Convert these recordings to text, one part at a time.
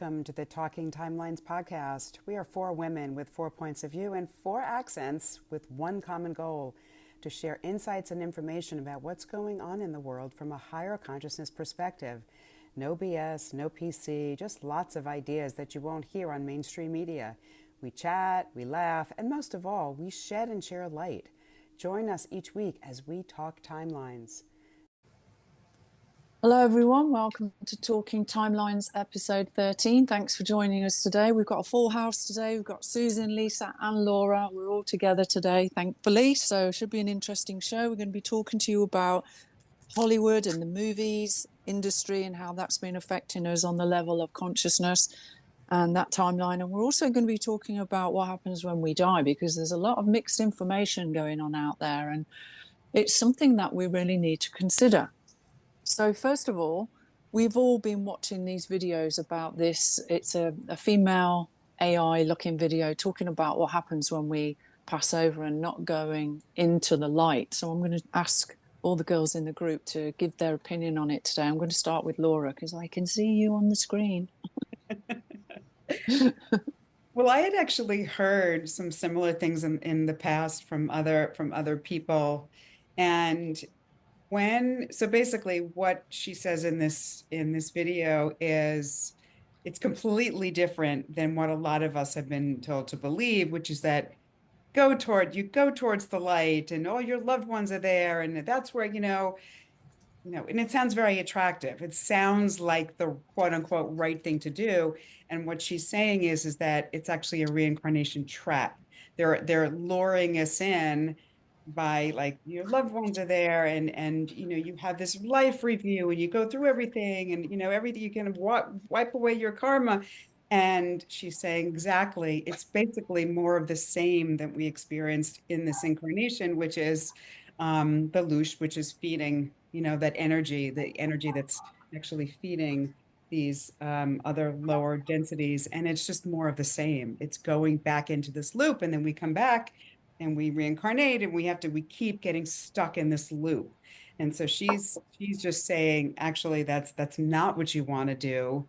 Welcome to the Talking Timelines podcast. We are four women with 4 points of view and 4 accents with one common goal: to share insights and information about what's going on in the world from a higher consciousness perspective. No BS, no PC, just lots of ideas that you won't hear on mainstream media. We chat, we laugh, and most of all, we shed and share light. Join us each week as we talk timelines. Hello everyone, welcome to Talking Timelines episode 13. Thanks for joining us today. We've got a full house today. We've got Susan, Lisa and Laura. We're all together today, thankfully, so it should be an interesting show. We're going to be talking to you about Hollywood and the movies industry and how that's been affecting us on the level of consciousness and that timeline. And we're also going to be talking about what happens when we die, because there's a lot of mixed information going on out there and it's something that we really need to consider. So first of all, we've all been watching these videos about this. It's a female AI looking video talking about what happens when we pass over and not going into the light. So I'm going to ask all the girls in the group to give their opinion on it today. I'm going to start with Laura because I can see you on the screen. Well, I had actually heard some similar things in the past from other people. And so basically what she says in this video is it's completely different than what a lot of us have been told to believe, which is that you go towards the light and all your loved ones are there and that's where and it sounds very attractive. It sounds like the quote unquote right thing to do. And what she's saying is that it's actually a reincarnation trap. They're luring us in by, like, your loved ones are there and you have this life review and you go through everything and everything, you kind of wipe away your karma. And she's saying exactly, it's basically more of the same that we experienced in this incarnation, which is the loosh, which is feeding that energy, the energy that's actually feeding these other lower densities. And it's just more of the same. It's going back into this loop, and then we come back and we reincarnate, and we keep getting stuck in this loop. And so she's just saying, actually, that's not what you want to do.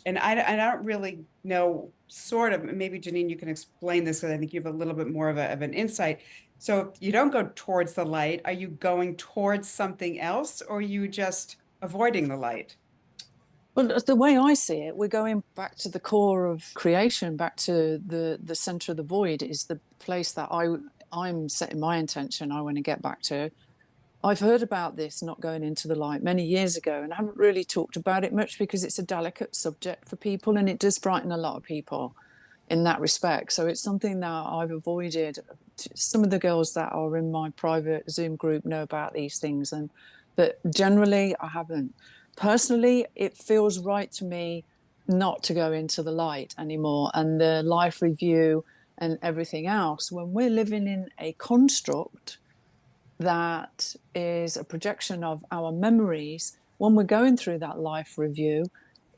And I don't really know, sort of, maybe Janine, you can explain this because I think you have a little bit more of an insight. So if you don't go towards the light, are you going towards something else, or are you just avoiding the light? Well, the way I see it, we're going back to the core of creation, back to the center of the void is the place that I'm setting my intention. I want to get back to. I've heard about this not going into the light many years ago, and I haven't really talked about it much because it's a delicate subject for people and it does frighten a lot of people in that respect. So it's something that I've avoided. Some of the girls that are in my private Zoom group know about these things, but generally I haven't. Personally, it feels right to me not to go into the light anymore, and the life review and everything else. When we're living in a construct that is a projection of our memories, when we're going through that life review,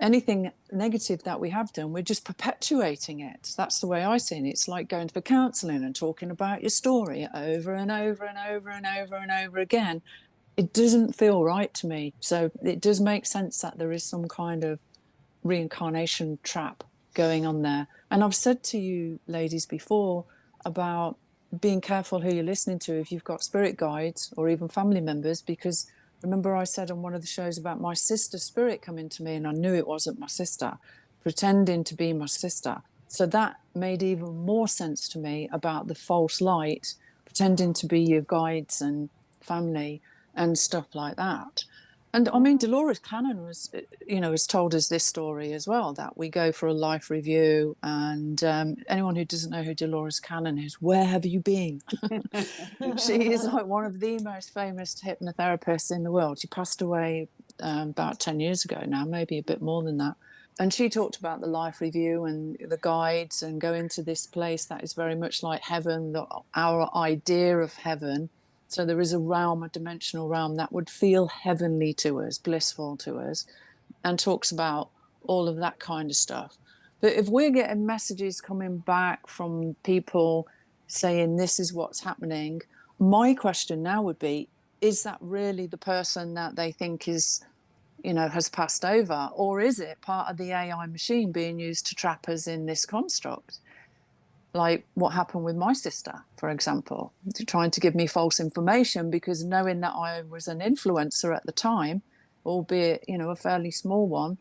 anything negative that we have done, we're just perpetuating it. That's the way I see it. It's like going for counselling and talking about your story over and over and over and over and over again. It doesn't feel right to me. So it does make sense that there is some kind of reincarnation trap going on there. And I've said to you ladies before about being careful who you're listening to if you've got spirit guides or even family members, because remember I said on one of the shows about my sister's spirit coming to me and I knew it wasn't my sister, pretending to be my sister. So that made even more sense to me about the false light, pretending to be your guides and family and stuff like that. And I mean, Dolores Cannon has told us this story as well, that we go for a life review. And anyone who doesn't know who Dolores Cannon is, where have you been? She is like one of the most famous hypnotherapists in the world. She passed away about 10 years ago now, maybe a bit more than that. And she talked about the life review and the guides and going to this place that is very much like heaven, our idea of heaven. So there is a realm, a dimensional realm that would feel heavenly to us, blissful to us, and talks about all of that kind of stuff. But if we're getting messages coming back from people saying this is what's happening, my question now would be, is that really the person that they think is, has passed over? Or is it part of the AI machine being used to trap us in this construct? Like what happened with my sister, for example, trying to give me false information because knowing that I was an influencer at the time, albeit, a fairly small one,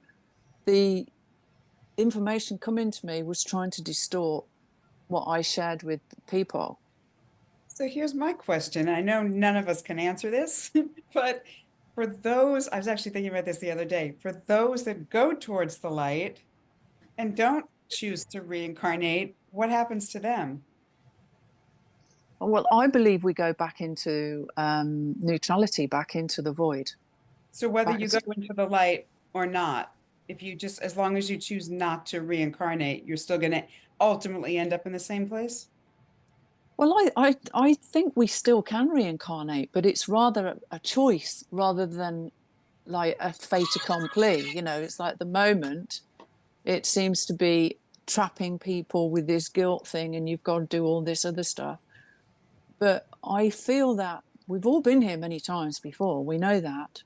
the information coming to me was trying to distort what I shared with people. So here's my question. I know none of us can answer this, but for those, I was actually thinking about this the other day, for those that go towards the light and don't choose to reincarnate, what happens to them? Well, I believe we go back into neutrality, back into the void. So whether Back you go to, into the light or not, if you just, as long as you choose not to reincarnate, you're still going to ultimately end up in the same place? well, I think we still can reincarnate, but it's rather a choice rather than like a fait accompli. It's like the moment it seems to be trapping people with this guilt thing, and you've got to do all this other stuff. But I feel that we've all been here many times before. We know that.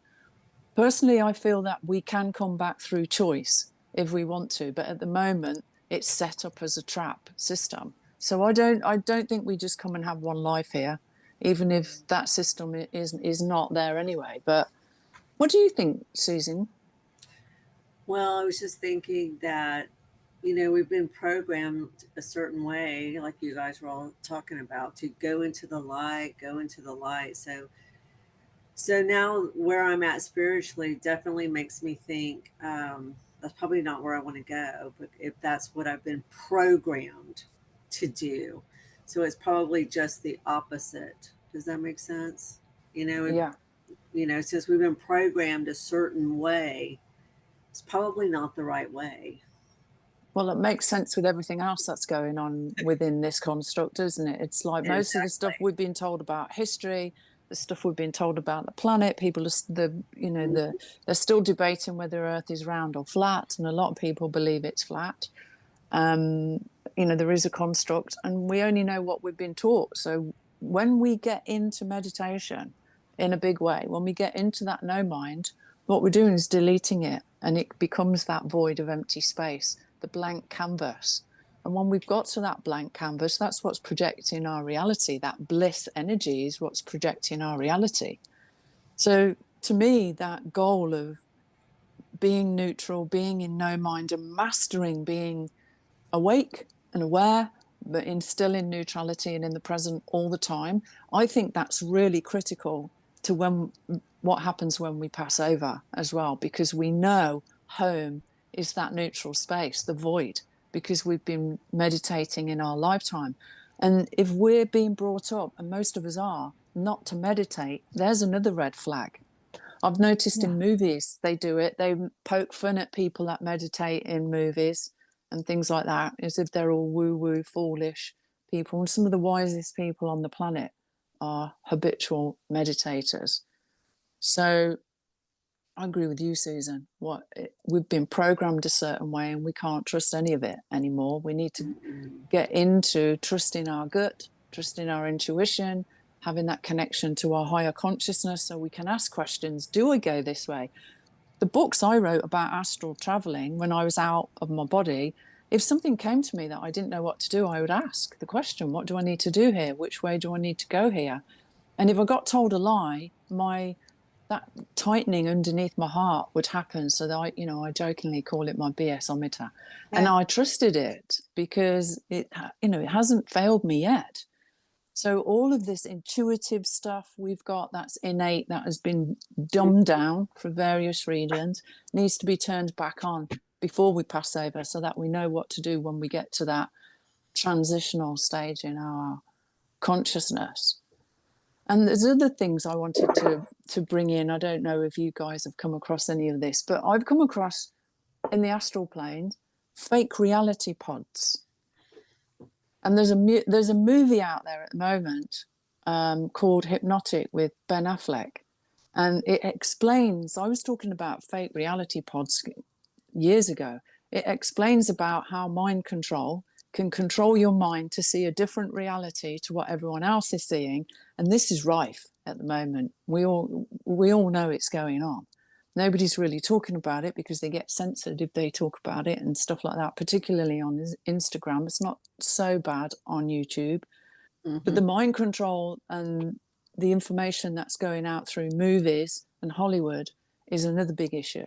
Personally, I feel that we can come back through choice if we want to, but at the moment, it's set up as a trap system. So I don't think we just come and have one life here, even if that system is not there anyway. But what do you think, Susan? Well, I was just thinking that, we've been programmed a certain way, like you guys were all talking about, to go into the light, go into the light. So now where I'm at spiritually definitely makes me think that's probably not where I want to go, but if that's what I've been programmed to do. So it's probably just the opposite. Does that make sense? You know, if, Yeah. since we've been programmed a certain way, it's probably not the right way. Well, it makes sense with everything else that's going on within this construct, doesn't it? It's like most of the stuff Exactly. we've been told about history, the stuff we've been told about the planet. People are they're still debating whether Earth is round or flat, and a lot of people believe it's flat. Um, there is a construct, and we only know what we've been taught. So when we get into meditation in a big way, when we get into that no mind, what we're doing is deleting it, and it becomes that void of empty space, the blank canvas. And when we've got to that blank canvas, that's what's projecting our reality. That bliss energy is what's projecting our reality. So to me, that goal of being neutral, being in no mind, and mastering being awake and aware, but still in neutrality and in the present all the time, I think that's really critical to what happens when we pass over as well, because we know home is that neutral space, the void, because we've been meditating in our lifetime. And if we're being brought up, and most of us are, not to meditate, there's another red flag. I've noticed Yeah. in movies they do it. They poke fun at people that meditate in movies and things like that, as if they're all woo-woo, foolish people. And some of the wisest people on the planet are habitual meditators. So I agree with you, Susan. We've been programmed a certain way, and we can't trust any of it anymore. We need to Mm-mm. get into trusting our gut, trusting our intuition, having that connection to our higher consciousness so we can ask questions. Do I go this way? The books I wrote about astral traveling when I was out of my body, if something came to me that I didn't know what to do, I would ask the question, what do I need to do here? Which way do I need to go here? And if I got told a lie, that tightening underneath my heart would happen. So that I jokingly call it my BS-ometer. And Yeah. I trusted it because it hasn't failed me yet. So all of this intuitive stuff we've got that's innate, that has been dumbed down for various reasons, needs to be turned back on before we pass over so that we know what to do when we get to that transitional stage in our consciousness. And there's other things I wanted to bring in. I don't know if you guys have come across any of this, but I've come across in the astral plane fake reality pods. And there's a movie out there at the moment called Hypnotic with Ben Affleck, and it explains. I was talking about fake reality pods years ago. It explains about how mind control can control your mind to see a different reality to what everyone else is seeing, and this is rife at the moment. We all know it's going on. Nobody's really talking about it because they get censored if they talk about it and stuff like that, particularly on Instagram. It's not so bad on YouTube. But Mm-hmm. the mind control and the information that's going out through movies and Hollywood is another big issue.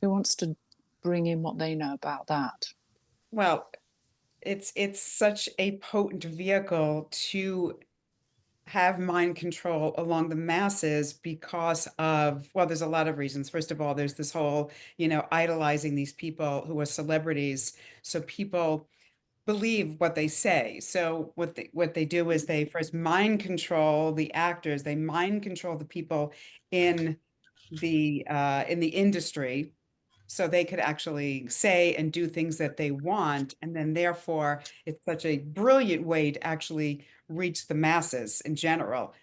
Who wants to bring in what they know about that? Well, it's such a potent vehicle to have mind control along the masses because of, well, there's a lot of reasons. First of all, there's this whole, idolizing these people who are celebrities. So people believe what they say. So what they do is they first mind control the actors, they mind control the people in in the industry, so they could actually say and do things that they want. And then therefore, it's such a brilliant way to actually reach the masses in general.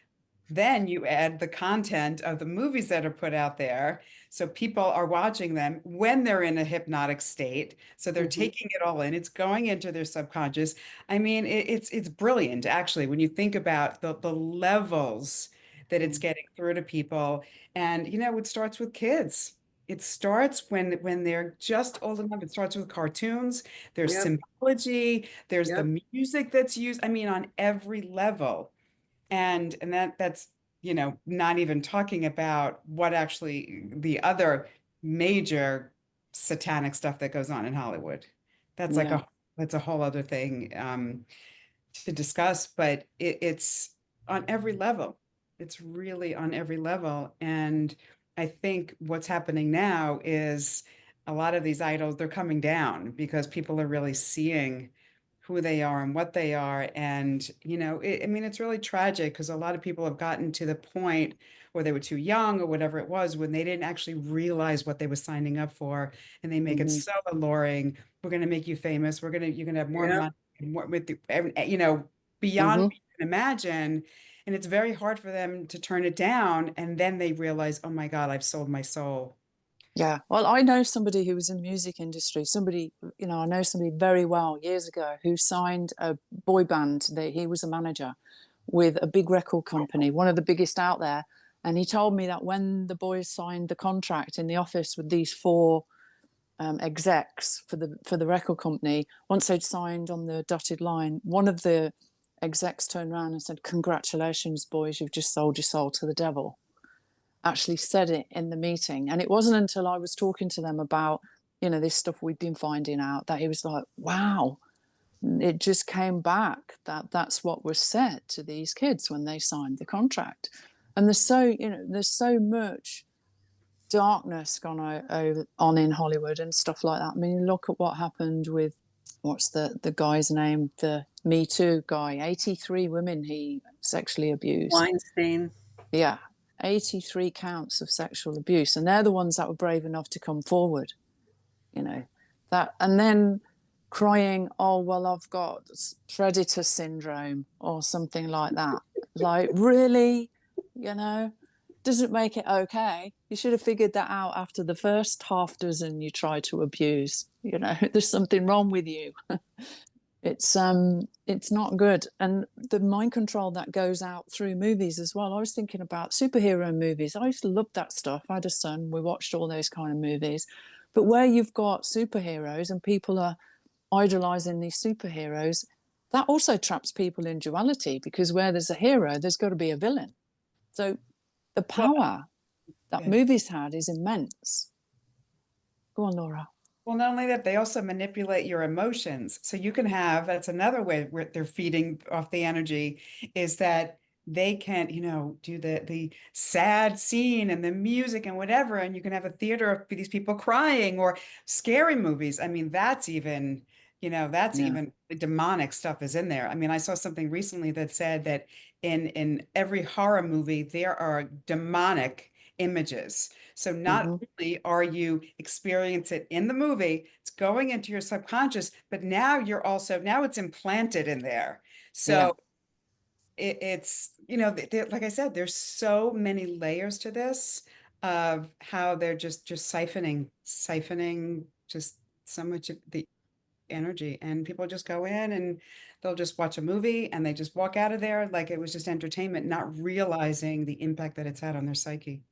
Then you add the content of the movies that are put out there. So people are watching them when they're in a hypnotic state. So they're Mm-hmm. taking it all in. It's going into their subconscious. I mean, it's brilliant, actually, when you think about the levels that it's getting through to people. And it starts with kids. It starts when they're just old enough. It starts with cartoons. There's Yep. symbology. There's Yep. the music that's used. I mean, on every level. And that's not even talking about what actually the other major satanic stuff that goes on in Hollywood. That's like Yeah, that's a whole other thing to discuss, but it's on every level. It's really on every level. And I think what's happening now is a lot of these idols, they're coming down because people are really seeing who they are and what they are. And, I mean, it's really tragic because a lot of people have gotten to the point where they were too young or whatever it was when they didn't actually realize what they were signing up for. And they make it mm-hmm. so alluring. We're going to make you famous. You're going to have more Yep. money, more with the, beyond Mm-hmm. what you can imagine. And it's very hard for them to turn it down. And then they realize, oh my God, I've sold my soul. Yeah. Well, I know somebody who was in the music industry. Somebody, I know somebody very well years ago who signed a boy band. He was a manager with a big record company, one of the biggest out there. And he told me that when the boys signed the contract in the office with these four execs for the record company, once they'd signed on the dotted line, one of the execs turned around and said, "Congratulations, boys, you've just sold your soul to the devil." Actually said it in the meeting. And it wasn't until I was talking to them about, this stuff we'd been finding out that he was like, wow, it just came back that that's what was said to these kids when they signed the contract. And there's so much darkness gone on in Hollywood and stuff like that. I mean, look at what happened with what's the guy's name, the Me Too guy. 83 women he sexually abused. Weinstein. Yeah, 83 counts of sexual abuse, and they're the ones that were brave enough to come forward. You know that, and then crying, "Oh well, I've got predator syndrome" or something like that. Like, really, you know, doesn't make it okay. You should have figured that out after the first half dozen you tried to abuse. There's something wrong with you. It's not good. And the mind control that goes out through movies as well. I was thinking about superhero movies. I used to love that stuff. I had a son, we watched all those kind of movies. But where you've got superheroes and people are idolizing these superheroes, that also traps people in duality, because where there's a hero there's got to be a villain. So the Well, power that yeah. movies had is immense. Go on, Laura. Well, not only that, they also manipulate your emotions. So you can have, that's another way where they're feeding off the energy, is that they can, do the sad scene and the music and whatever, and you can have a theater of these people crying or scary movies. I mean, that's Yeah. even the demonic stuff is in there. I mean, I saw something recently that said that in every horror movie there are demonic images. So not Mm-hmm. only are you experience it in the movie, it's going into your subconscious, but now it's implanted in there. Yeah. So it's, like I said, there's so many layers to this of how they're just siphoning just so much of the energy, and people just go in and they'll just watch a movie and they just walk out of there like it was just entertainment, not realizing the impact that it's had on their psyche.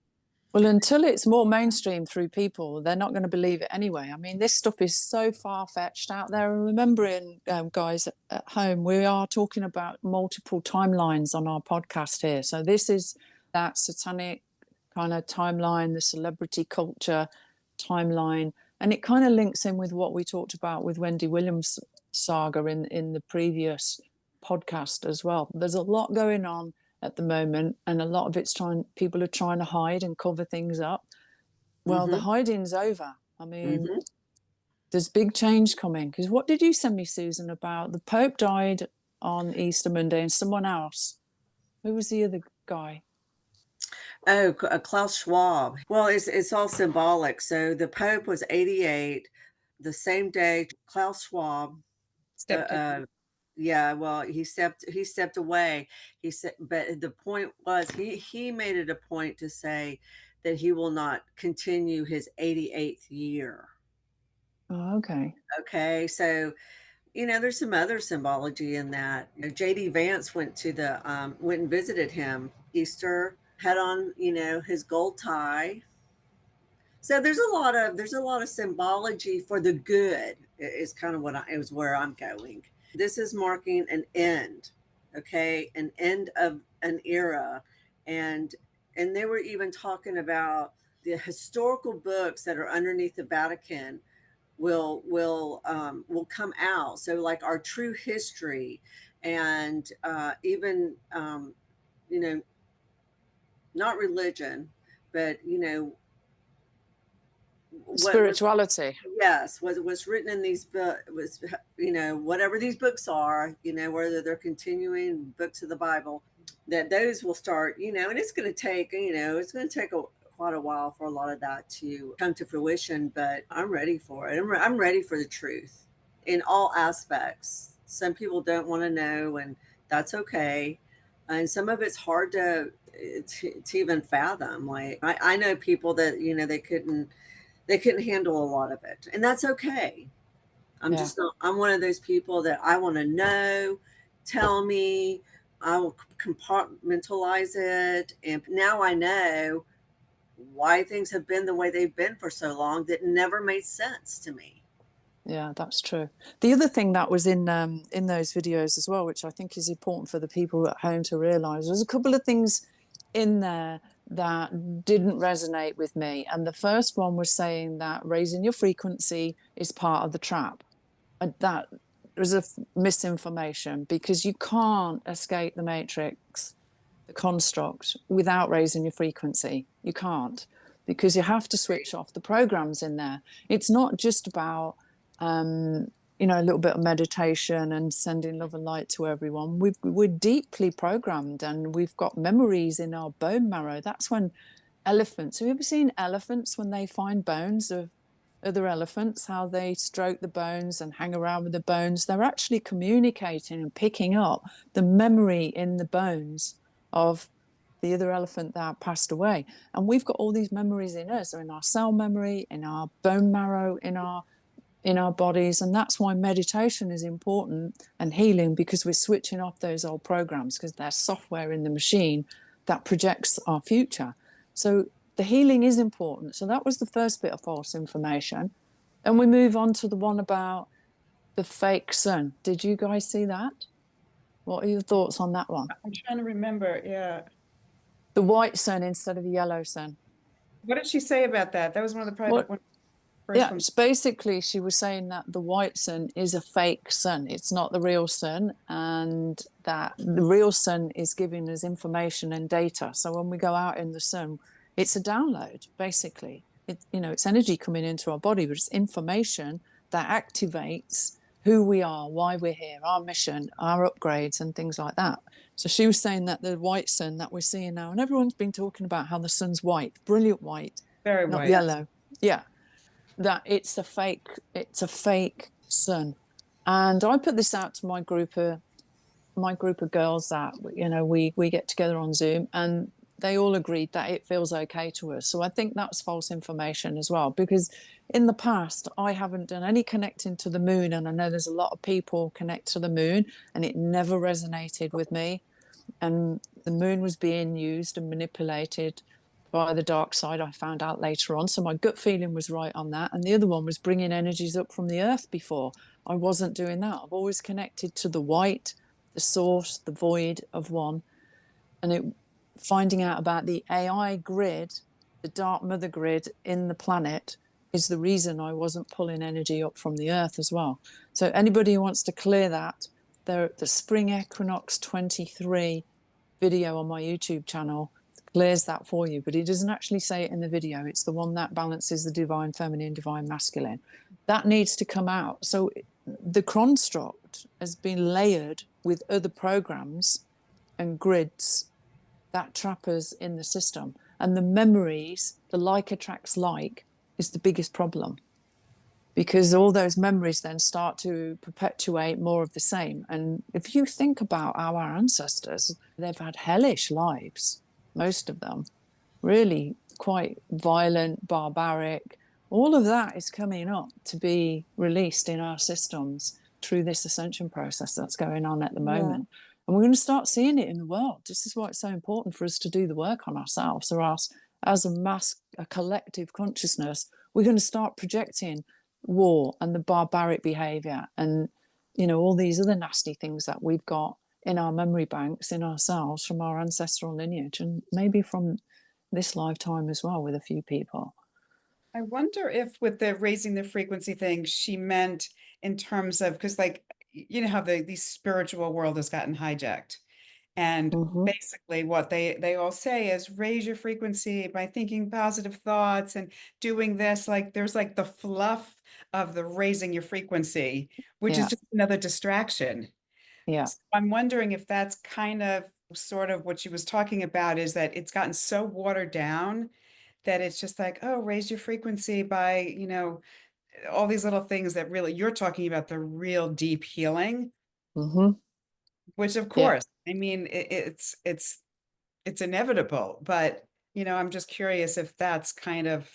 Well, until it's more mainstream through people, they're not going to believe it anyway. I mean, this stuff is so far-fetched out there. And remembering, guys at home, we are talking about multiple timelines on our podcast here. So this is that satanic kind of timeline, the celebrity culture timeline. And it kind of links in with what we talked about with Wendy Williams' saga in the previous podcast as well. There's a lot going on at the moment, and a lot of it's people are trying to hide and cover things up. Well, the hiding's over. I mean, there's big change coming. Because what did you send me, Susan, about the Pope died on Easter Monday and someone else? Who was the other guy? Oh, Klaus Schwab. Well, it's all symbolic. So the Pope was 88. The same day, Klaus Schwab, yeah, well, he stepped away. He said, but the point was he made it a point to say that he will not continue his 88th year. Oh, okay. Okay, so there's some other symbology in that. JD Vance went and visited him Easter, had on his gold tie. So there's a lot of symbology for the good. Is kind of where I'm going. This is marking an end, okay, an end of an era, and they were even talking about the historical books that are underneath the Vatican will come out. So like our true history, and even not religion, but spirituality. Yes, what's written in these books was, whatever these books are, whether they're continuing books of the Bible, that those will start, and it's going to take, quite a while for a lot of that to come to fruition. But I'm ready for it. I'm ready for the truth in all aspects. Some people don't want to know, and that's okay. And some of it's hard to even fathom. Like I know people that they couldn't handle a lot of it, and that's okay. I'm one of those people that I want to know, tell me, I will compartmentalize it. And now I know why things have been the way they've been for so long that never made sense to me. Yeah, that's true. The other thing that was in those videos as well, which I think is important for the people at home to realize, there's a couple of things in there that didn't resonate with me. And the first one was saying that raising your frequency is part of the trap. That was a misinformation, because you can't escape the matrix, the construct, without raising your frequency. You can't, because you have to switch off the programs in there. It's not just about a little bit of meditation and sending love and light to everyone. We're deeply programmed, and we've got memories in our bone marrow. That's when elephants, have you ever seen elephants when they find bones of other elephants, how they stroke the bones and hang around with the bones? They're actually communicating and picking up the memory in the bones of the other elephant that passed away. And we've got all these memories in us, in our cell memory, in our bone marrow, in our bodies. And that's why meditation is important, and healing, because we're switching off those old programs, because there's software in the machine that projects our future. So the healing is important. So that was the first bit of false information. And we move on to the one about the fake sun. Did you guys see that? What are your thoughts on that one? I'm trying to remember. Yeah. The white sun instead of the yellow sun. What did she say about that? That was one of the private ones. Yeah, basically she was saying that the white sun is a fake sun. It's not the real sun, and that the real sun is giving us information and data. So when we go out in the sun, it's a download, basically. It's energy coming into our body, but it's information that activates who we are, why we're here, our mission, our upgrades, and things like that. So she was saying that the white sun that we're seeing now, and everyone's been talking about how the sun's white, brilliant white, very not white, yellow. Yeah. That it's a fake sun. And I put this out to my group of girls that we get together on Zoom, and they all agreed that it feels okay to us. So I think that's false information as well, because in the past I haven't done any connecting to the moon, and I know there's a lot of people connect to the moon, and it never resonated with me. And the moon was being used and manipulated by the dark side, I found out later on. So my gut feeling was right on that. And the other one was bringing energies up from the earth before. I wasn't doing that. I've always connected to the white, the source, the void of one. And finding out about the AI grid, the dark mother grid in the planet, is the reason I wasn't pulling energy up from the earth as well. So anybody who wants to clear that, the Spring Equinox 23 video on my YouTube channel clears that for you, but it doesn't actually say it in the video. It's the one that balances the divine feminine, divine masculine. That needs to come out. So the construct has been layered with other programs and grids that trap us in the system. And the memories, the like attracts like, is the biggest problem, because all those memories then start to perpetuate more of the same. And if you think about our ancestors, they've had hellish lives, most of them, really quite violent, barbaric. All of that is coming up to be released in our systems through this ascension process that's going on at the moment. And we're going to start seeing it in the world. This is why it's so important for us to do the work on ourselves, or else, as a mass, a collective consciousness, we're going to start projecting war and the barbaric behavior and, you know, all these other nasty things that we've got in our memory banks in ourselves from our ancestral lineage, and maybe from this lifetime as well with a few people. I wonder if with the raising the frequency thing, she meant in terms of, because like, you know how the spiritual world has gotten hijacked. And basically what they all say is raise your frequency by thinking positive thoughts and doing this. Like there's like the fluff of the raising your frequency, which is Yeah, just another distraction. yeah. So I'm wondering if that's kind of sort of what she was talking about, is that it's gotten so watered down that it's just like, oh, raise your frequency by, you know, all these little things that really you're talking about, the real deep healing, Mm-hmm. which of Yeah. course, I mean, it's inevitable, but you know, I'm just curious if that's kind of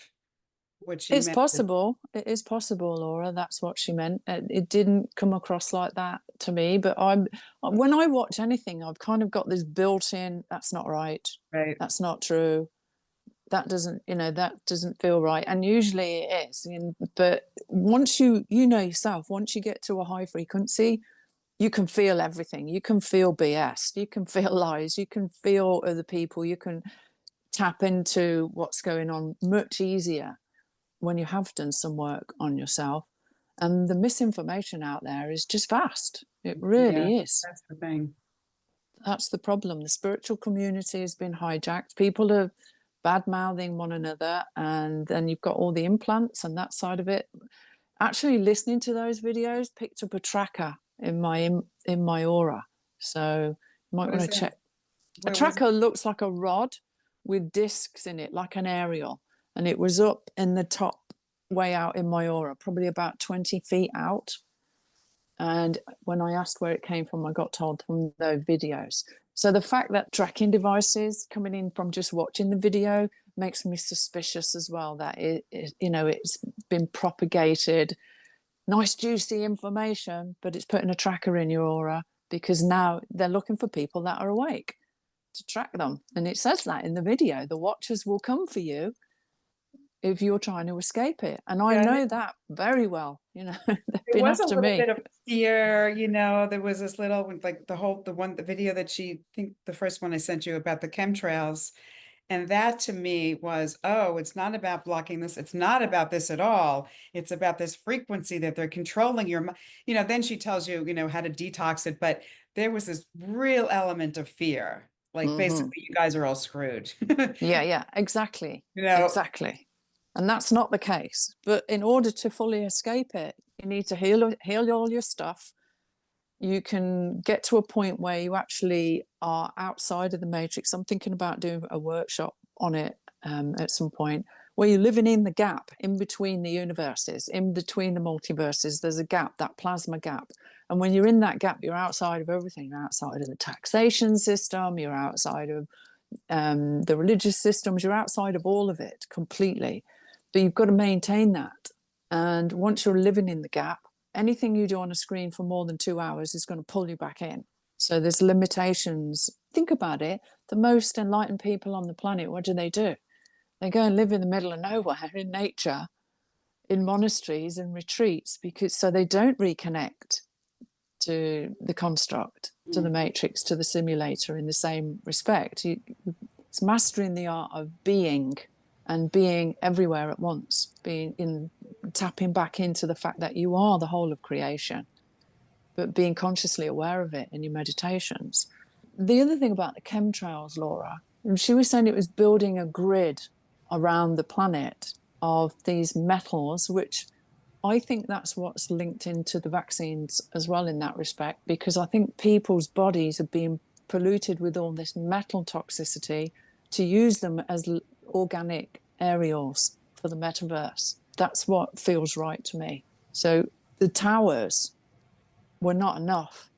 what she It's meant. possible. It is possible, Laura. That's what she meant. It didn't come across like that to me, but when I watch anything, I've kind of got this built-in, that's not right. Right. That's not true. That doesn't, you know, that doesn't feel right. And usually it is. But once you know yourself, once you get to a high frequency, you can feel everything. You can feel BS. You can feel lies. You can feel other people. You can tap into what's going on much easier when you have done some work on yourself. And the misinformation out there is just vast. It Yeah, really is. that's the thing. That's the problem. The spiritual community has been hijacked. People are bad mouthing one another, and then you've got all the implants and that side of it. Actually, listening to those videos picked up a tracker in my aura. So you might What want is to that? check. A Where was it? tracker looks like a rod with discs in it, like an aerial, and it was up in the top way out in my aura, probably about 20 feet out. And when I asked where it came from, I got told from those videos. So the fact that tracking devices coming in from just watching the video makes me suspicious as well, that you know, it's been propagated. Nice juicy information, but it's putting a tracker in your aura, because now they're looking for people that are awake to track them. And it says that in the video, the watchers will come for you if you're trying to escape it. And I Yeah, and know that very well. You know, they've there been was a after little me. bit of fear, you know, there was this little, like the video that she, I think the first one I sent you about the chemtrails. And that to me was, oh, it's not about blocking this. It's not about this at all. It's about this frequency that they're controlling your, you know, then she tells you, you know, how to detox it. But there was this real element of fear. Like Mm-hmm. basically, you guys are all screwed. Yeah, yeah, exactly. You know, Exactly. And that's not the case. But in order to fully escape it, you need to heal all your stuff. You can get to a point where you actually are outside of the matrix. I'm thinking about doing a workshop on it at some point, where you're living in the gap in between the universes, in between the multiverses. There's a gap, that plasma gap. And when you're in that gap, you're outside of everything. You're outside of the taxation system, you're outside of the religious systems, you're outside of all of it completely. But you've got to maintain that. And once you're living in the gap, anything you do on a screen for more than 2 hours is going to pull you back in. So there's limitations. Think about it. The most enlightened people on the planet, what do? They go and live in the middle of nowhere in nature, in monasteries and retreats, because so they don't reconnect to the construct, to the matrix, to the simulator in the same respect. It's mastering the art of being, and being everywhere at once, tapping back into the fact that you are the whole of creation, but being consciously aware of it in your meditations. The other thing about the chemtrails, Laura, she was saying it was building a grid around the planet of these metals, which I think that's what's linked into the vaccines as well in that respect, because I think people's bodies are being polluted with all this metal toxicity to use them as organic aerials for the metaverse. That's what feels right to me. So the towers were not enough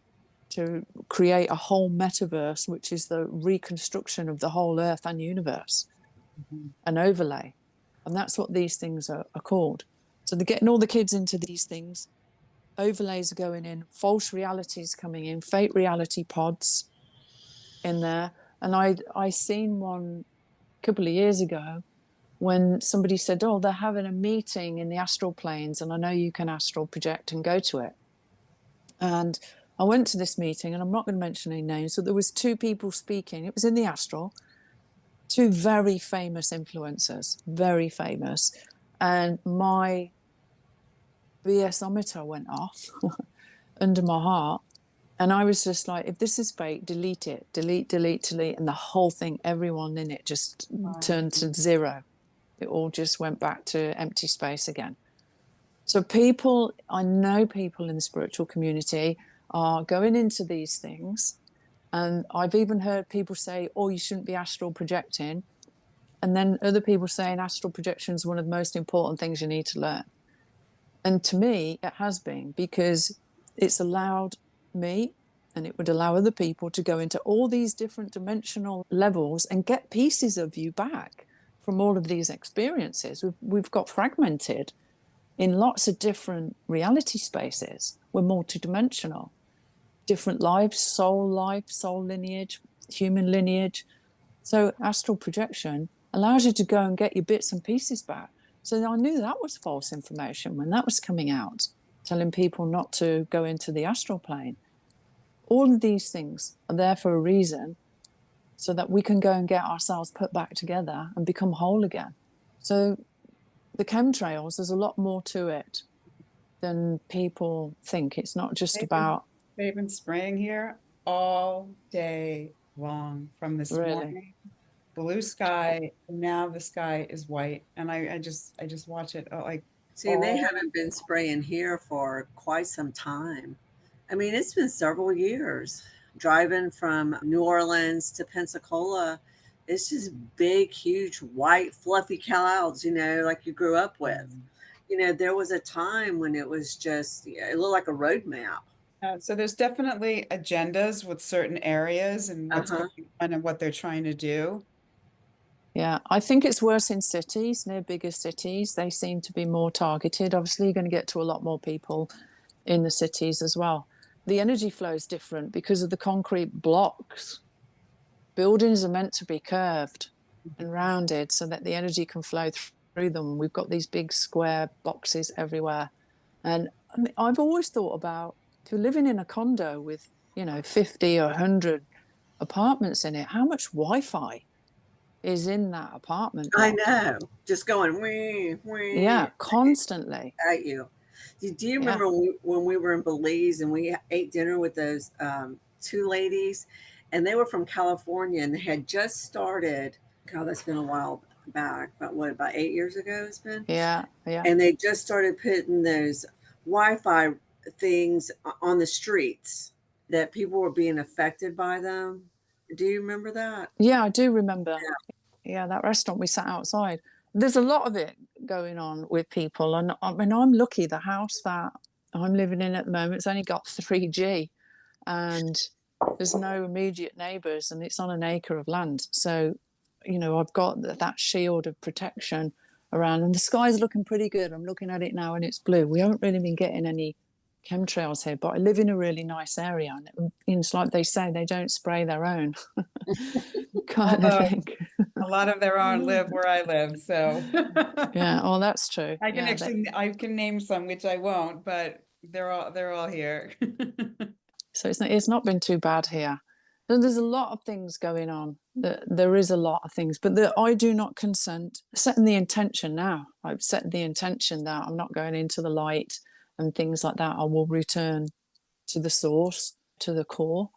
to create a whole metaverse, which is the reconstruction of the whole Earth and universe, an overlay. And that's what these things are called. So they're getting all the kids into these things. Overlays are going in, false realities coming in, fake reality pods in there. And I seen one a couple of years ago when somebody said, oh, they're having a meeting in the astral planes, and I know you can astral project and go to it. And I went to this meeting, and I'm not going to mention any names, but there was two people speaking. It was in the astral, two very famous influencers, very famous. And my BS-ometer went off under my heart. And I was just like, if this is fake, delete it, delete. And the whole thing, everyone in it just turned to zero. It all just went back to empty space again. So I know people in the spiritual community are going into these things. And I've even heard people say, oh, you shouldn't be astral projecting. And then other people saying astral projection is one of the most important things you need to learn. And to me, it has been, because it's allowed me, and it would allow other people to go into all these different dimensional levels and get pieces of you back from all of these experiences. We've got fragmented in lots of different reality spaces. We're multidimensional, different lives, soul lineage, human lineage. So astral projection allows you to go and get your bits and pieces back. So I knew that was false information when that was coming out, telling people not to go into the astral plane. All of these things are there for a reason, so that we can go and get ourselves put back together and become whole again. So the chemtrails, there's a lot more to it than people think. It's not just about... They've been spraying here all day long from this Really? morning. Blue sky, and now the sky is white, and I just watch it like. See, they haven't been spraying here for quite some time. I mean, it's been several years. Driving from New Orleans to Pensacola, it's just big, huge, white, fluffy clouds, like you grew up with. There was a time when it was just, it looked like a road map. So there's definitely agendas with certain areas and what's going on and what they're trying to do. Yeah, I think it's worse in cities, near bigger cities. They seem to be more targeted. Obviously, you're going to get to a lot more people in the cities as well. The energy flow is different because of the concrete blocks. Buildings are meant to be curved and rounded so that the energy can flow through them. We've got these big square boxes everywhere. And I mean, I've always thought about, if you're living in a condo with, 50 or 100 apartments in it, how much Wi-Fi is in that apartment block? I know, just going wee, wee. Yeah, constantly At you. Do you remember when we were in Belize and we ate dinner with those two ladies, and they were from California and they had just started? God, that's been a while back. About 8 years ago it's been? Yeah. And they just started putting those Wi-Fi things on the streets, that people were being affected by them. Do you remember that? Yeah, I do remember. Yeah, that restaurant, we sat outside. There's a lot of it going on with people. And I mean, I'm lucky. The house that I'm living in at the moment, it's only got 3G, and there's no immediate neighbours, and it's on an acre of land. So, I've got that shield of protection around, and the sky's looking pretty good. I'm looking at it now and it's blue. We haven't really been getting any chemtrails here, but I live in a really nice area, and it's like they say, they don't spray their own kind of thing. A lot of their own live where I live, so Yeah, oh, that's true. I can Yeah, actually I can name some, which I won't, but they're all here. so it's not been too bad here. There's a lot of things going on. There is a lot of things, but I do not consent. Setting the intention now. I've set the intention that I'm not going into the light and things like that. I will return to the source, to the core.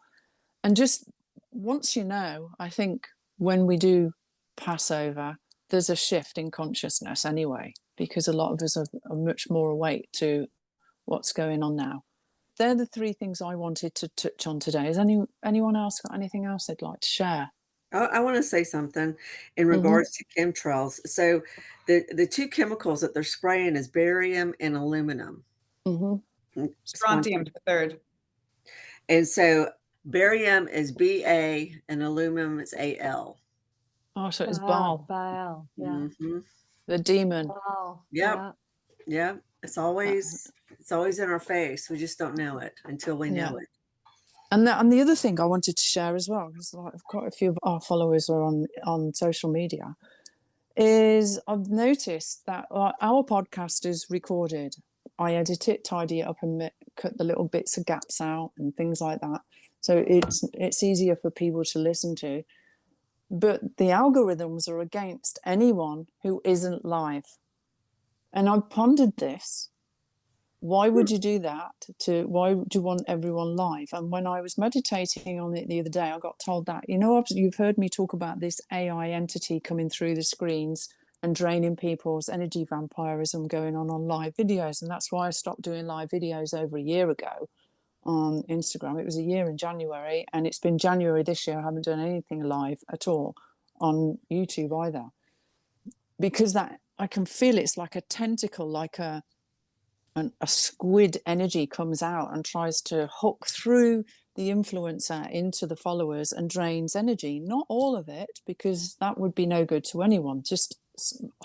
And just once you know, I think when we do pass over, there's a shift in consciousness anyway, because a lot of us are much more awake to what's going on now. They're the three things I wanted to touch on today. Has anyone else got anything else they'd like to share? I want to say something in Mm-hmm. regards to chemtrails. So the two chemicals that they're spraying is barium and aluminum. Mm-hmm. Just want Strontium, the third. And so barium is Ba and aluminum is Al. Oh, so it's Wow, Baal, Baal. Yeah. Mm-hmm. the demon. Wow. Yep. Yeah. Yep. It's always in our face. We just don't know it until we know it. And the other thing I wanted to share as well, because like quite a few of our followers are on social media, is I've noticed that our podcast is recorded. I edit it, tidy it up, and cut the little bits of gaps out and things like that. So it's easier for people to listen to. But the algorithms are against anyone who isn't live. And I've pondered this. Why would you do that? Why do you want everyone live? And when I was meditating on it the other day, I got told that, you've heard me talk about this AI entity coming through the screens and draining people's energy vampirism going on live videos. And that's why I stopped doing live videos over a year ago on Instagram. It was a year in January, and it's been January this year. I haven't done anything live at all on YouTube either, because that I can feel it's like a tentacle, like a squid energy comes out and tries to hook through the influencer into the followers and drains energy. Not all of it, because that would be no good to anyone. Just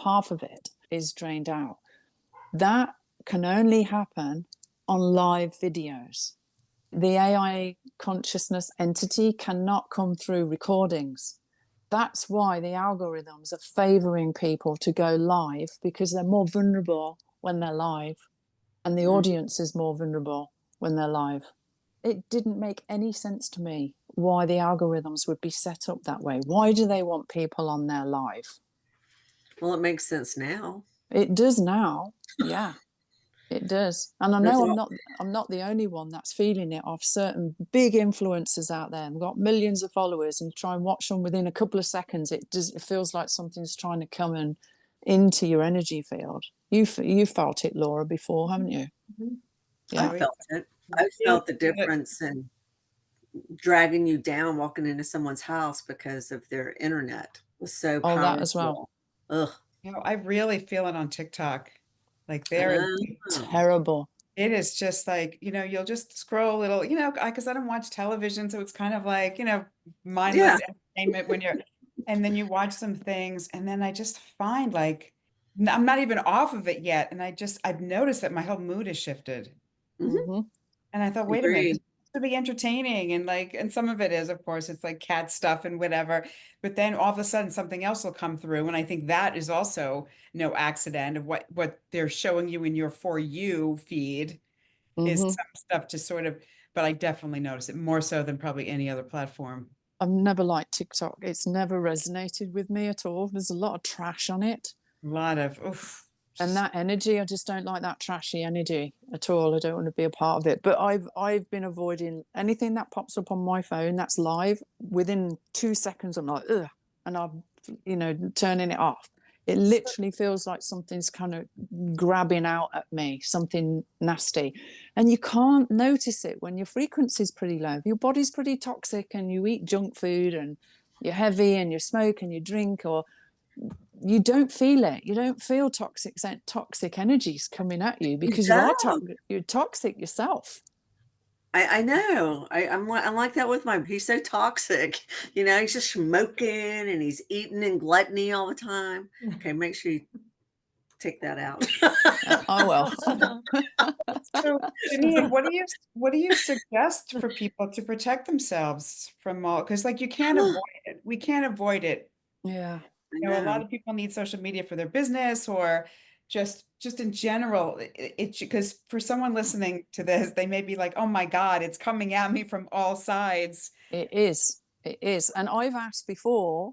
half of it is drained out. That can only happen on live videos. The AI consciousness entity cannot come through recordings. That's why the algorithms are favoring people to go live, because they're more vulnerable when they're live. And the audience is more vulnerable when they're live. It didn't make any sense to me why the algorithms would be set up that way. Why do they want people on there live? Well, it makes sense now. It does now. Yeah, it does. And I know I'm not the only one that's feeling it. Of certain big influencers out there and got millions of followers, and you try and watch them within a couple of seconds, it feels like something's trying to come into your energy field. You felt it, Laura, before, haven't you? Mm-hmm. Yeah. I felt it. I felt the difference in dragging you down, walking into someone's house because of their internet was so powerful. That as well. Ugh. I really feel it on TikTok. Like there is terrible. It is just like, you'll just scroll a little, because I don't watch television. So it's kind of like, mindless entertainment and then you watch some things, and then I just find like, I'm not even off of it yet. And I've noticed that my whole mood has shifted. Mm-hmm. And I thought, wait a minute, this to be entertaining. And some of it is, of course, it's like cat stuff and whatever. But then all of a sudden something else will come through. And I think that is also no accident of what they're showing you in your For You feed is some stuff to sort of, but I definitely notice it more so than probably any other platform. I've never liked TikTok. It's never resonated with me at all. There's a lot of trash on it. A lot of, oof. And that energy, I just don't like that trashy energy at all. I don't want to be a part of it. But I've been avoiding anything that pops up on my phone that's live. Within 2 seconds, I'm like, ugh, and I'm, turning it off. It literally feels like something's kind of grabbing out at me, something nasty. And you can't notice it when your frequency's pretty low. If your body's pretty toxic and you eat junk food and you're heavy and you smoke and you drink, or you don't feel it. You don't feel toxic energies coming at you, because you're toxic yourself. I know. I'm like that with he's so toxic. He's just smoking and he's eating and gluttony all the time. Okay, make sure you take that out. Oh well. So, Janine, what do you suggest for people to protect themselves from all? Because like you can't avoid it. We can't avoid it. Yeah. I You know, a lot know. of people need social media for their business or just in general. It because for someone listening to this, they may be like, "Oh my God, it's coming at me from all sides." It is. It is. And I've asked before,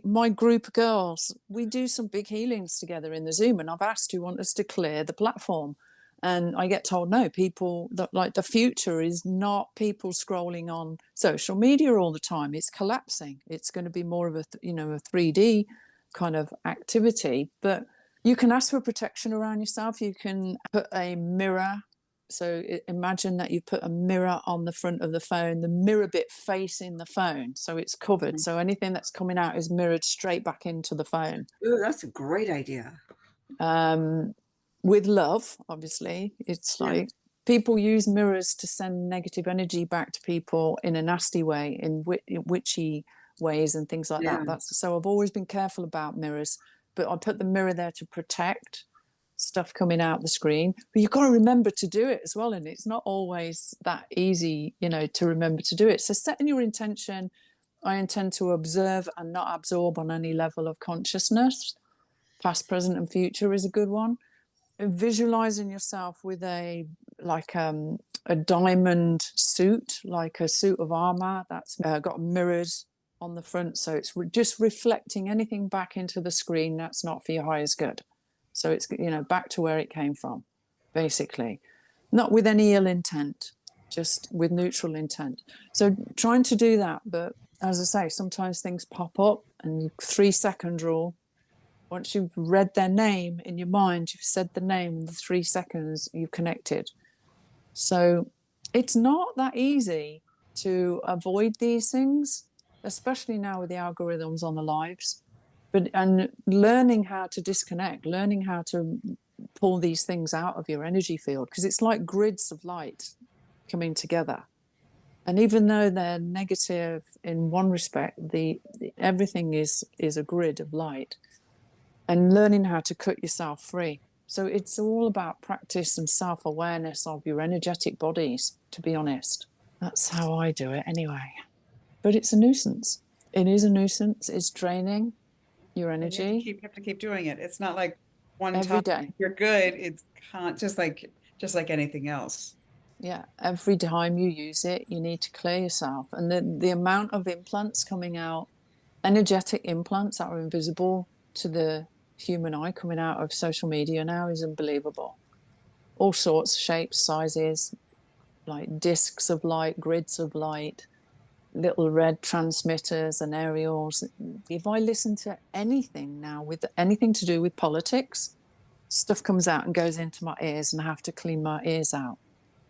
my group of girls, we do some big healings together in the Zoom, and I've asked, do you want us to clear the platform? And I get told, no, people, that like the future is not people scrolling on social media all the time. It's collapsing. It's going to be more of a, a 3D kind of activity. But you can ask for protection around yourself. You can put a mirror. So imagine that you put a mirror on the front of the phone, the mirror bit facing the phone, so it's covered. So anything that's coming out is mirrored straight back into the phone. Ooh, that's a great idea. With love, obviously. It's Yeah. like people use mirrors to send negative energy back to people in a nasty way, in witchy ways and things like that. Yeah. That's so I've always been careful about mirrors, but I put the mirror there to protect stuff coming out the screen. But you've got to remember to do it as well, and it's not always that easy, to remember to do it. So setting your intention, I intend to observe and not absorb on any level of consciousness. Past, present, and future is a good one. Visualizing yourself with a diamond suit, like a suit of armor that's got mirrors on the front, so it's just reflecting anything back into the screen that's not for your highest good. So it's back to where it came from, basically, not with any ill intent, just with neutral intent. So trying to do that, but as I say, sometimes things pop up, and 3-second rule. Once you've read their name in your mind, you've said the name, the 3 seconds, you've connected. So it's not that easy to avoid these things, especially now with the algorithms on the lives. And learning how to disconnect, learning how to pull these things out of your energy field, because it's like grids of light coming together. And even though they're negative in one respect, everything is a grid of light. And learning how to cut yourself free. So it's all about practice and self-awareness of your energetic bodies, to be honest. That's how I do it anyway. But it's a nuisance. It is a nuisance. It's draining your And energy you have to keep doing it. It's not like one every time day. you're good. It's just like anything else. Yeah, every time you use it, you need to clear yourself. And the amount of implants coming out, energetic implants that are invisible to the human eye coming out of social media now is unbelievable. All sorts, shapes, sizes, like discs of light, grids of light, little red transmitters and aerials. If I listen to anything now with anything to do with politics, stuff comes out and goes into my ears, and I have to clean my ears out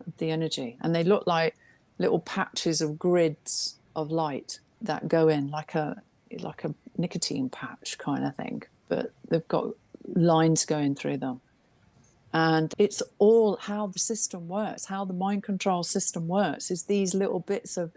of the energy. And they look like little patches of grids of light that go in like a nicotine patch kind of thing, but they've got lines going through them. And it's all how the system works, how the mind control system works, is these little bits of,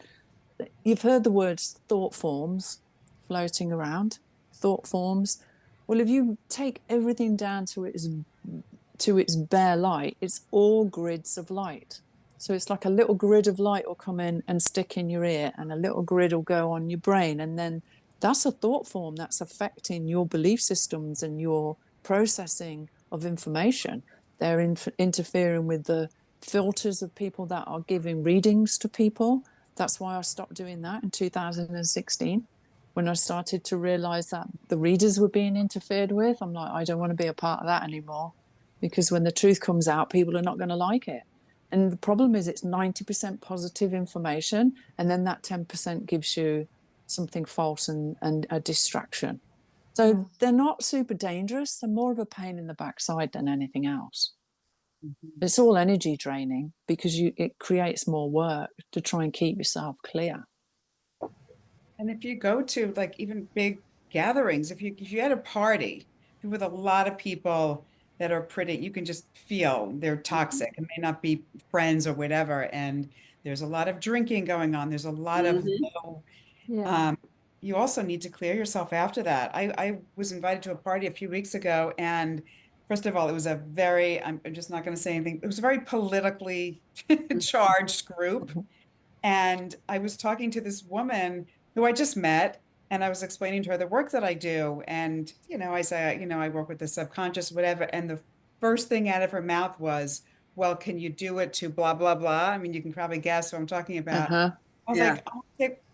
you've heard the words thought forms floating around, thought forms. Well, if you take everything down to its bare light, it's all grids of light. So it's like a little grid of light will come in and stick in your ear, and a little grid will go on your brain. And then that's a thought form that's affecting your belief systems and your processing of information. They're interfering with the filters of people that are giving readings to people. That's why I stopped doing that in 2016. When I started to realize that the readers were being interfered with, I'm like, I don't want to be a part of that anymore, because when the truth comes out, people are not going to like it. And the problem is it's 90% positive information, and then that 10% gives you something false and a distraction. So they're not super dangerous. They're more of a pain in the backside than anything else. Mhm. It's all energy draining because it creates more work to try and keep yourself clear. And if you go to like even big gatherings, if you had a party with a lot of people that are pretty, you can just feel they're toxic and may not be friends or whatever. And there's a lot of drinking going on. There's a lot of Mm-hmm. low. Yeah. Um, you also need to clear yourself after that. I was invited to a party a few weeks ago, and first of all, it was a very, I'm just not going to say anything. It was a very politically charged group. And I was talking to this woman who I just met. And I was explaining to her the work that I do. And, I say, I work with the subconscious, whatever. And the first thing out of her mouth was, well, can you do it to blah, blah, blah? I mean, you can probably guess what I'm talking about. Uh-huh. I was Yeah. like, oh,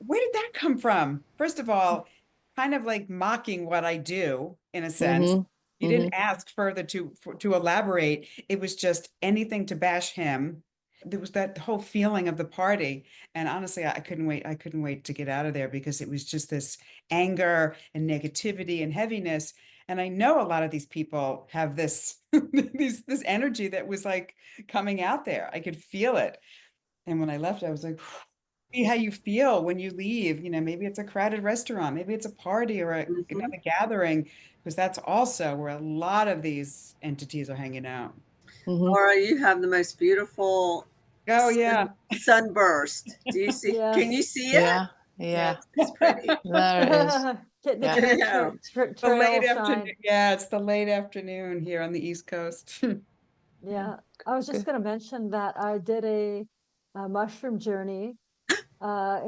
where did that come from? First of all, kind of like mocking what I do in a sense. Mm-hmm. You Mm-hmm. didn't ask further to elaborate. It was just anything to bash him. There was that whole feeling of the party. And honestly, I couldn't wait. I couldn't wait to get out of there because it was just this anger and negativity and heaviness. And I know a lot of these people have this this energy that was like coming out there. I could feel it. And when I left, I was like, see how you feel when you leave. Maybe it's a crowded restaurant, maybe it's a party or Hmm. another gathering, because that's also where a lot of these entities are hanging out. Mm-hmm. Laura, you have the most beautiful Oh, yeah. sunburst. Do you see? Can you Yes. see it? Yeah. Yeah. Yeah. It's pretty. There it is. Getting the Yeah. Yeah. The trail late afternoon. shine. Yeah, it's the late afternoon here on the East Coast. Yeah. I was just Good. going to mention that I did a mushroom journey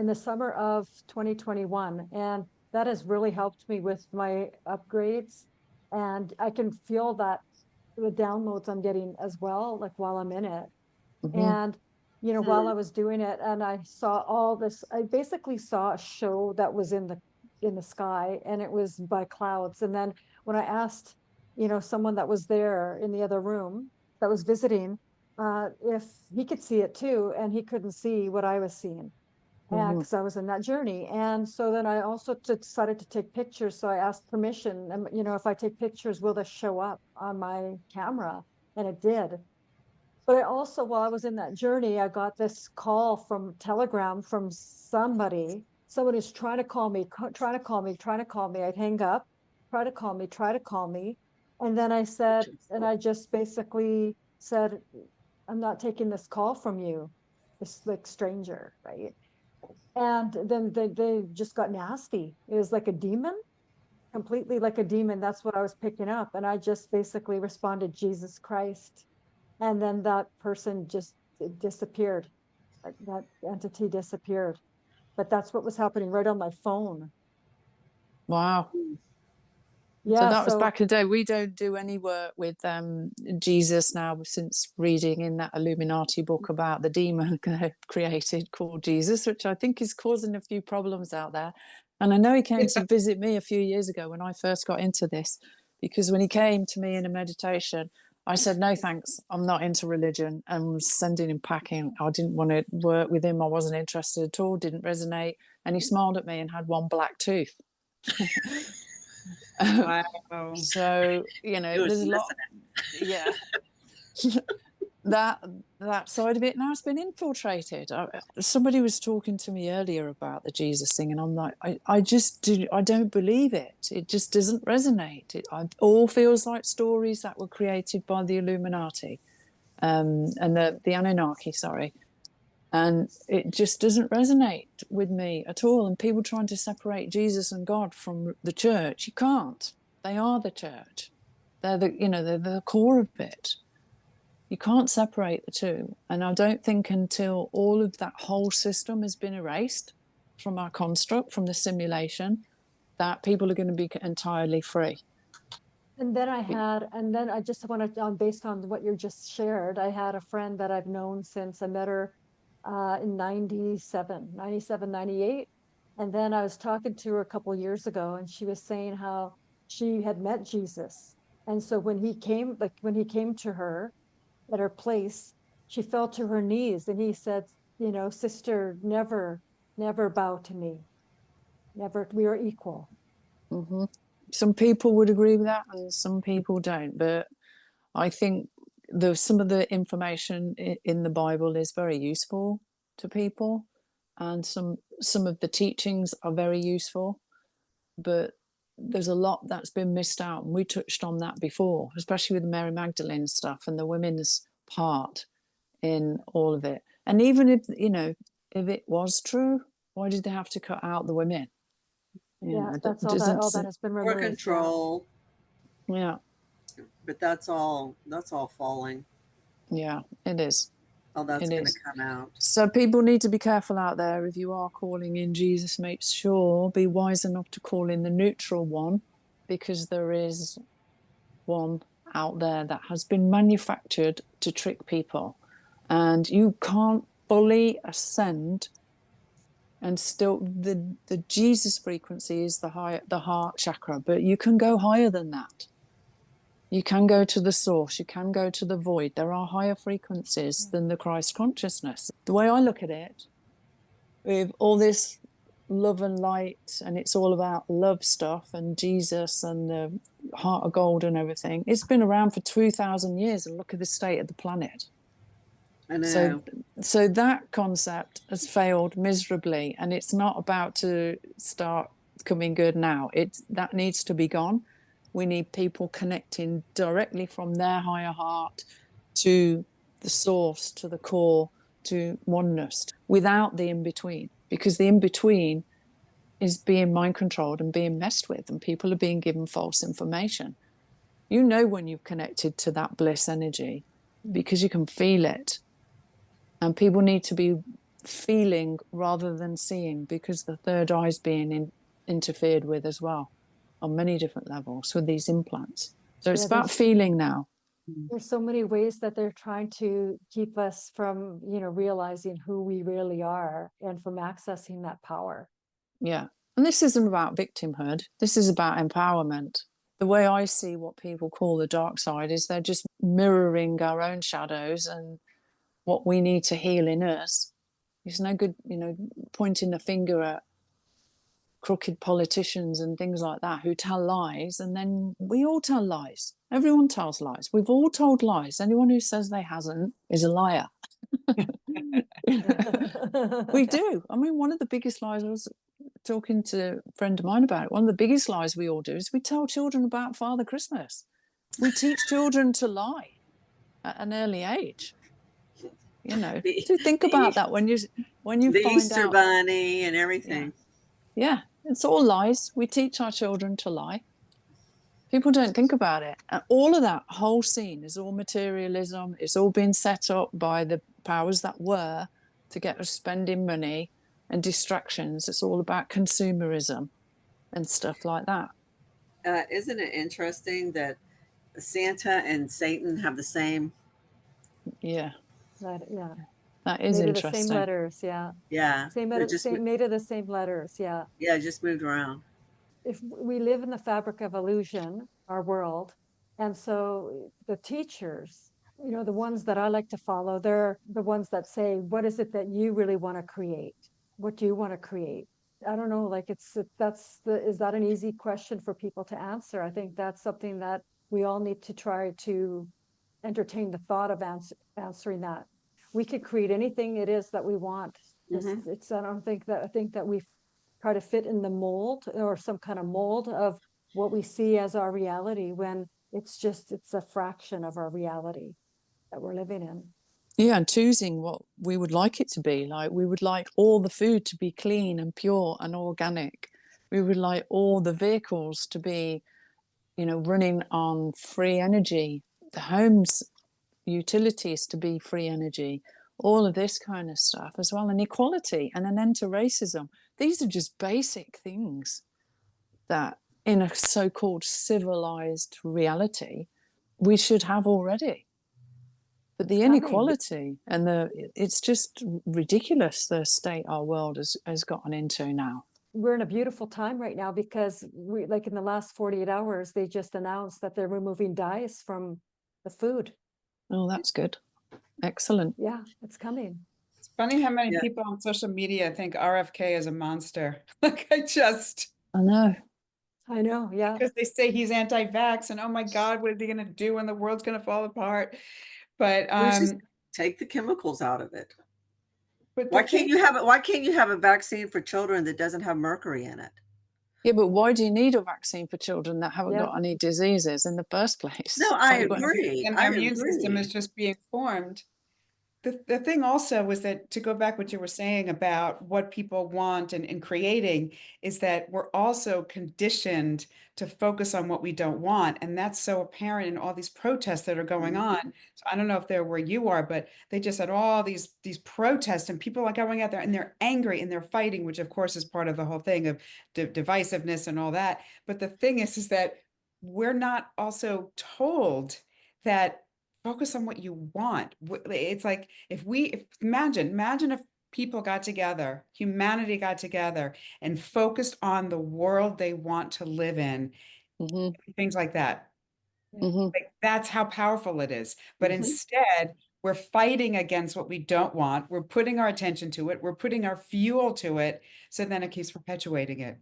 in the summer of 2021, and that has really helped me with my upgrades. And I can feel that the downloads I'm getting as well, like while I'm in it. Mm-hmm. And, while Hmm. I was doing it and I saw all this, I basically saw a show that was in the sky, and it was by clouds. And then when I asked, someone that was there in the other room that was visiting, if he could see it too, and he couldn't see what I was seeing. Mm-hmm. Because I was in that journey. And so then I also decided to take pictures. So I asked permission, and if I take pictures, will this show up on my camera? And it did. But I also, while I was in that journey, I got this call from Telegram from somebody. Someone is trying to call me, trying to call me, trying to call me. I'd hang up, try to call me, try to call me. And then I said, and I just basically said, I'm not taking this call from you, this like stranger, right? And then they just got nasty. It was like a demon, completely like a demon. That's what I was picking up. And I just basically responded, Jesus Christ. And then that person just disappeared. That entity disappeared. But that's what was happening right on my phone. Wow. So Yeah. that was So back in the day. We don't do any work with Jesus now since reading in that Illuminati book about the demon created called Jesus, which I think is causing a few problems out there. And I know he came to visit me a few years ago when I first got into this, because when he came to me in a meditation, I said, no, thanks. I'm not into religion, and was sending him packing. I didn't want to work with him. I wasn't interested at all, didn't resonate. And he smiled at me and had one black tooth. Wow. So It was there's a lot. listening. Yeah. that side of it now has been infiltrated. Somebody was talking to me earlier about the Jesus thing, and I'm like, I don't believe it. It just doesn't resonate. It all feels like stories that were created by the Illuminati, and the Anunnaki, sorry. And it just doesn't resonate with me at all. And people trying to separate Jesus and God from the church, you can't. They are the church. They're they're the core of it. You can't separate the two. And I don't think until all of that whole system has been erased from our construct, from the simulation, that people are going to be entirely free. and then I just wanted to, based on what you just shared, I had a friend that I've known since I met her in 97, 98. And then I was talking to her a couple years ago, and she was saying how she had met Jesus. And so when he came to her at her place, she fell to her knees, and he said, sister, never, never bow to me. Never, we are equal. Mm-hmm. Some people would agree with that, and some people don't. But I think some of the information in the Bible is very useful to people, and some of the teachings are very useful. But there's a lot that's been missed out, and we touched on that before, especially with the Mary Magdalene stuff and the women's part in all of it. And even if if it was true, why did they have to cut out the women? Yeah, That that's doesn't. all that has been For removed. Yeah. control, Yeah, but that's all falling. yeah, it is. Oh, that's It going to is. come out. So people need to be careful out there. If you are calling in Jesus, make sure be wise enough to call in the neutral one, because there is one out there that has been manufactured to trick people, and you can't fully ascend. And still, the Jesus frequency is the heart chakra, but you can go higher than that. You can go to the source, you can go to the void. There are higher frequencies than the Christ consciousness. The way I look at it, with all this love and light, and it's all about love stuff and Jesus and the heart of gold and everything, it's been around for 2,000 years, and look at the state of the planet. I So, know. so that concept has failed miserably, and it's not about to start coming good now. That needs to be gone. We need people connecting directly from their higher heart to the source, to the core, to oneness, without the in-between, because the in-between is being mind controlled and being messed with, and people are being given false information. You know when you've connected to that bliss energy because you can feel it. And people need to be feeling rather than seeing, because the third eye is being interfered with as well on many different levels with these implants. So it's Yeah, about feeling now. there's so many ways that they're trying to keep us from, realizing who we really are and from accessing that power. Yeah. And this isn't about victimhood. This is about empowerment. The way I see what people call the dark side is they're just mirroring our own shadows and what we need to heal in us. It's no good, pointing the finger at crooked politicians and things like that who tell lies, and then we all tell lies. Everyone tells lies. We've all told lies. Anyone who says they hasn't is a liar. We do. I mean, one of the biggest lies, I was talking to a friend of mine about it, one of the biggest lies we all do is we tell children about Father Christmas. We teach children to lie at an early age. The, To think the, about that when you the find Easter out. Bunny and Yeah. everything. Yeah, it's all lies. We teach our children to lie. People don't think about it. And all of that whole scene is all materialism. It's all been set up by the powers that were to get us spending money and distractions. It's all about consumerism and stuff like that. Isn't it interesting that Santa and Satan have the same? Yeah, Yeah, that is made of the same interesting. letters. Yeah, Yeah, they're same made of the same letters. Yeah. yeah, just moved around. If we live in the fabric of illusion, our world, and so the teachers, the ones that I like to follow, they're the ones that say, what is it that you really want to create? What do you want to create? I don't know, like is that an easy question for people to answer? I think that's something that we all need to try to entertain the thought of answering that. We could create anything it is that we want. Mm-hmm. I think that we try to fit in the mold or some kind of mold of what we see as our reality, when it's a fraction of our reality that we're living in. Yeah, and choosing what we would like it to be. Like, we would like all the food to be clean and pure and organic. We would like all the vehicles to be, running on free energy. The homes, utilities to be free energy. All of this kind of stuff as well, and equality and an end to racism. These are just basic things that, in a so-called civilized reality, we should have already. But the inequality and it's just ridiculous, the state our world has gotten into now. We're in a beautiful time right now because like in the last 48 hours, they just announced that they're removing dyes from the food. Oh, that's good. Excellent. Yeah, it's coming. It's funny how many Yeah. people on social media think RFK is a monster. Like I know. I know, yeah. because they say he's anti-vax and oh my God, what is he gonna do when the world's gonna fall apart? But Just take the chemicals out of it. but Why can't you have a vaccine for children that doesn't have mercury in it? Yeah, but why do you need a vaccine for children that haven't Yeah. got any diseases in the first place? No, I Like, agree. and I their immune system agree. is just being formed. the thing also was that, to go back what you were saying about what people want and creating, is that we're also conditioned to focus on what we don't want. And that's so apparent in all these protests that are going on. So I don't know if they're where you are, but they just had all these protests, and people are going out there and they're angry and they're fighting, which of course is part of the whole thing of divisiveness and all that. But the thing is that we're not also told that focus on what you want. It's like, imagine if people got together, humanity got together and focused on the world they want to live in, things like that. Like, that's how powerful it is. But instead, we're fighting against what we don't want. We're putting our attention to it. We're putting our fuel to it. So then it keeps perpetuating it.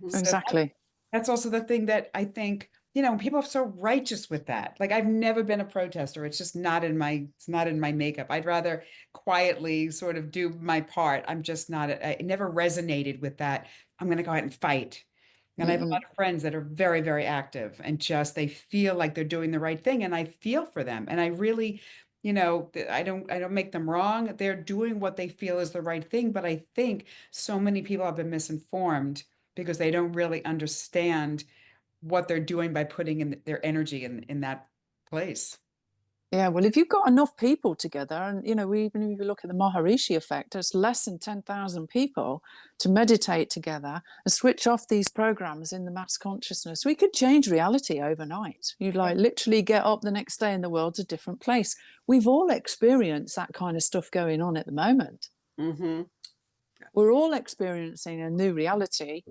So Exactly. that's also the thing that I think, people are so righteous with that. Like, I've never been a protester. It's just it's not in my makeup. I'd rather quietly sort of do my part. I'm just not, I never resonated with that. I'm going to go out and fight. And I have a lot of friends that are very, very active, and just, they feel like they're doing the right thing. And I feel for them. And I really, I don't make them wrong. They're doing what they feel is the right thing. But I think so many people have been misinformed because they don't really understand what they're doing by putting in their energy in that place. Yeah, well, if you've got enough people together, and even if you look at the Maharishi effect, there's less than 10,000 people to meditate together and switch off these programs in the mass consciousness, we could change reality overnight. You literally get up the next day and the world's a different place. We've all experienced that kind of stuff going on at the moment. We're all experiencing a new reality,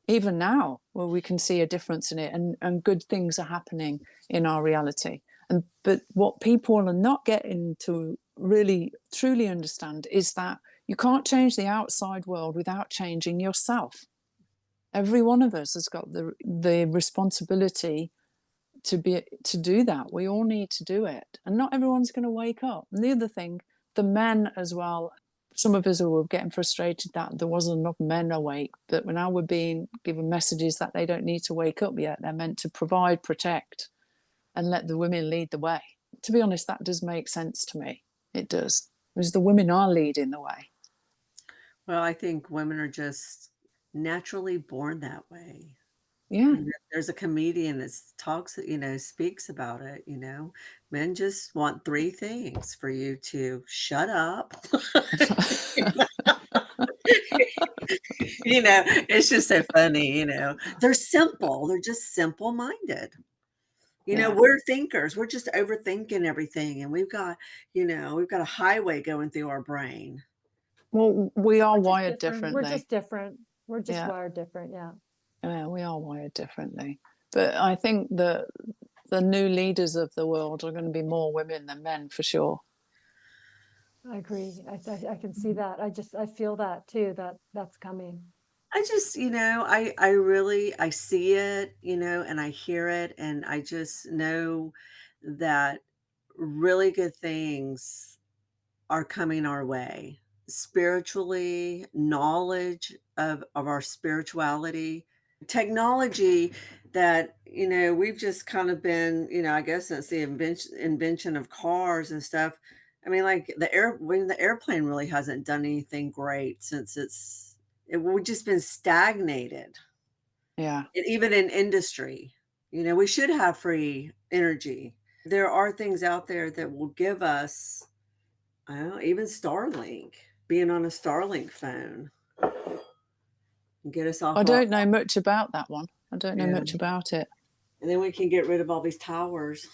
even now, where we can see a difference in it, and good things are happening in our reality. But what people are not getting to really truly understand is that you can't change the outside world without changing yourself. Every one of us has got the responsibility to do that. We all need to do it, and not everyone's going to wake up. And the other thing, the men as well. Some of us were getting frustrated that there wasn't enough men awake, but now we're being given messages that they don't need to wake up yet. They're meant to provide, protect, and let the women lead the way. To be honest, that does make sense to me. It does. Because the women are leading the way. Well, I think women are just naturally born that way. Yeah. There's a comedian that talks, speaks about it. Men just want three things: for you to shut up. It's just so funny. They're simple. They're just simple-minded. We're thinkers. We're just overthinking everything, and we've got a highway going through our brain. Well, we are We're just wired different. We're differently. just different. We're just Yeah. wired different. Yeah. Yeah, we are wired differently. But I think that the new leaders of the world are going to be more women than men, for sure. I agree. I can see that. I feel that too, that's coming. I just, I see it, and I hear it, and I just know that really good things are coming our way. Spiritually, knowledge of our spirituality, technology that, we've just kind of been, I guess since the invention of cars and stuff. I mean, like the airplane really hasn't done anything great since we've just been stagnated. Yeah. And even in industry, we should have free energy. There are things out there that will give us, I don't know, even Starlink, being on a Starlink phone, and get us off. I don't know much about that one. I don't know Yeah. much about it. And then we can get rid of all these towers.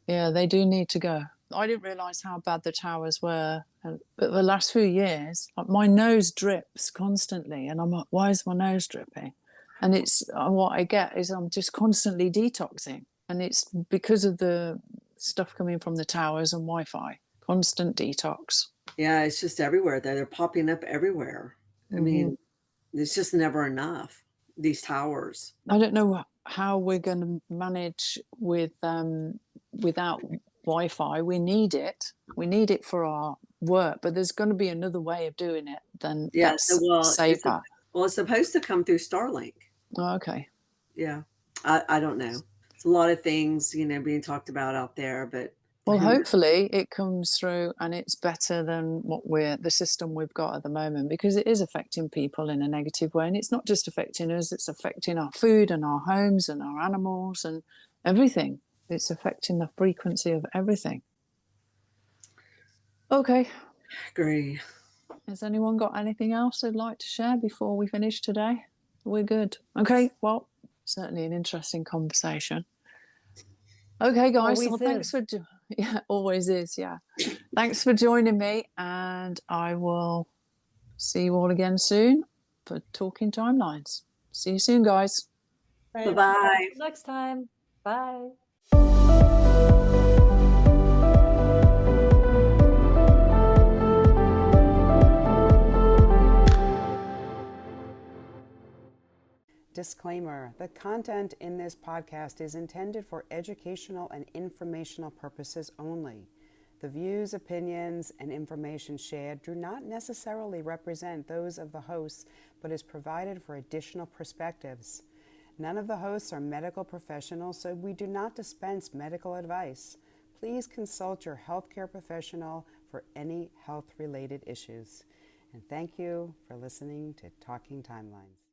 Yeah, they do need to go. I didn't realise how bad the towers were. But the last few years, my nose drips constantly. And I'm like, why is my nose dripping? And it's what I get is I'm just constantly detoxing. And it's because of the stuff coming from the towers and Wi-Fi. Constant detox. Yeah, it's just everywhere. They're popping up everywhere. I mean, it's just never enough, these towers. I don't know how we're going to manage without Wi-Fi. We need it. We need it for our work, but there's going to be another way of doing it than that's safer. It's supposed to come through Starlink. Oh, okay. Yeah, I don't know. It's a lot of things, being talked about out there, but Well, hopefully it comes through and it's better than the system we've got at the moment, because it is affecting people in a negative way. And it's not just affecting us, it's affecting our food and our homes and our animals and everything. It's affecting the frequency of everything. Okay. Agree. Has anyone got anything else they'd like to share before we finish today? We're good. Okay. Well, certainly an interesting conversation. Okay, guys. Always Well, thanks is. for yeah, always is. Yeah. Thanks for joining me, and I will see you all again soon for Talking Timelines. See you soon, guys. Bye bye. Next time. Bye. Disclaimer: the content in this podcast is intended for educational and informational purposes only. The views, opinions, and information shared do not necessarily represent those of the hosts, but is provided for additional perspectives. None of the hosts are medical professionals, so we do not dispense medical advice. Please consult your healthcare professional for any health-related issues. And thank you for listening to Talking Timelines.